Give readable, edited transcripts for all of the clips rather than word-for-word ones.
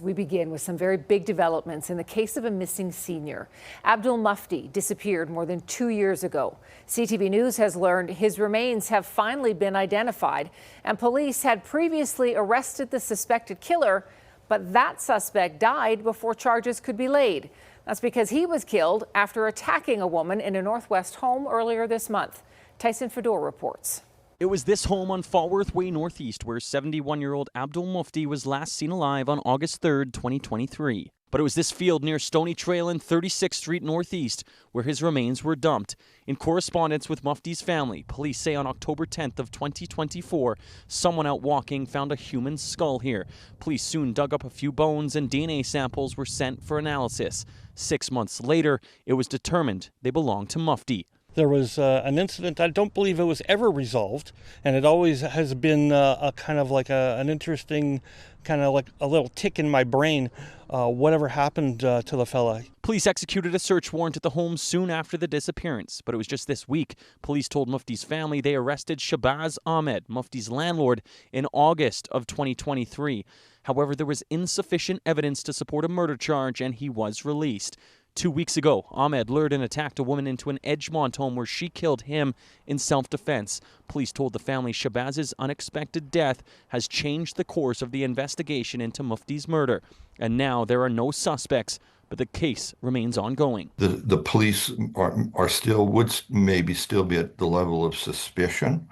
We begin with some very big developments in the case of a missing senior. Abdul Mufti disappeared more than 2 years ago. CTV News has learned his remains have finally been identified, and police had previously arrested the suspected killer, but that suspect died before charges could be laid. That's because he was killed after attacking a woman in a Northwest home earlier this month. Tyson Fedor reports. It was this home on Falworth Way Northeast where 71-year-old Abdul Mufti was last seen alive on August 3rd, 2023. But it was this field near Stony Trail and 36th Street Northeast where his remains were dumped. In correspondence with Mufti's family, police say on October 10th of 2024, someone out walking found a human skull here. Police soon dug up a few bones and DNA samples were sent for analysis. 6 months later, it was determined they belonged to Mufti. There was an incident. I don't believe it was ever resolved, and it always has been a kind of like an interesting, kind of like a little tick in my brain. Whatever happened to the fella? Police executed a search warrant at the home soon after the disappearance, but it was just this week police told Mufti's family they arrested Shahbaz Ahmed, Mufti's landlord, in August of 2023. However, there was insufficient evidence to support a murder charge, and he was released. 2 weeks ago, Ahmed lured and attacked a woman into an Edgemont home where she killed him in self-defense. Police told the family Shahbaz's unexpected death has changed the course of the investigation into Mufti's murder. And now there are no suspects, but the case remains ongoing. The police would maybe still be at the level of suspicion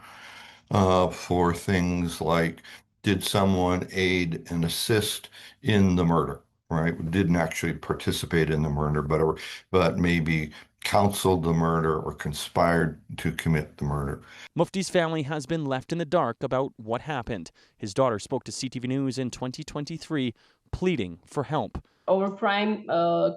for things like, did someone aid and assist in the murder? Right, didn't actually participate in the murder, but maybe counseled the murder or conspired to commit the murder. Mufti's family has been left in the dark about what happened. His daughter spoke to CTV News in 2023, pleading for help. Our prime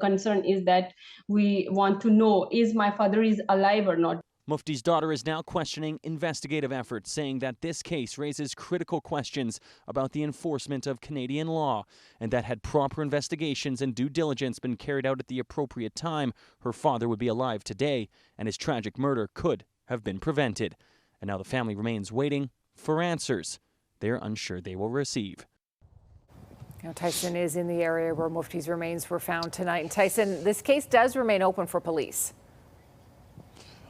concern is that we want to know, is my father is alive or not? Mufti's daughter is now questioning investigative efforts, saying that this case raises critical questions about the enforcement of Canadian law, and that had proper investigations and due diligence been carried out at the appropriate time, her father would be alive today, and his tragic murder could have been prevented. And now the family remains waiting for answers they're unsure they will receive. Now, Tyson is in the area where Mufti's remains were found tonight. And Tyson, this case does remain open for police.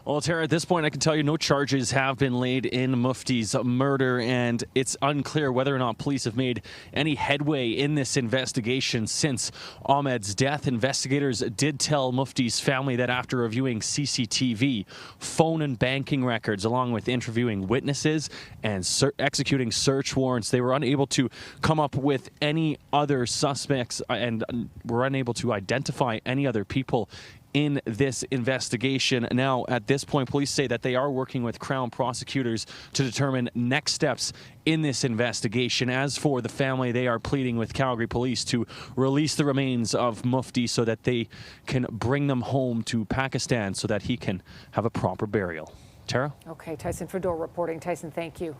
Well, Tara, at this point, I can tell you no charges have been laid in Mufti's murder, and it's unclear whether or not police have made any headway in this investigation since Ahmed's death. Investigators did tell Mufti's family that after reviewing CCTV, phone and banking records, along with interviewing witnesses and executing search warrants, they were unable to come up with any other suspects and were unable to identify any other people in this investigation. Now, at this point, police say that they are working with Crown prosecutors to determine next steps in this investigation. As for the family, they are pleading with Calgary police to release the remains of Mufti so that they can bring them home to Pakistan so that he can have a proper burial. Tara? Okay, Tyson Fedor reporting. Tyson, thank you.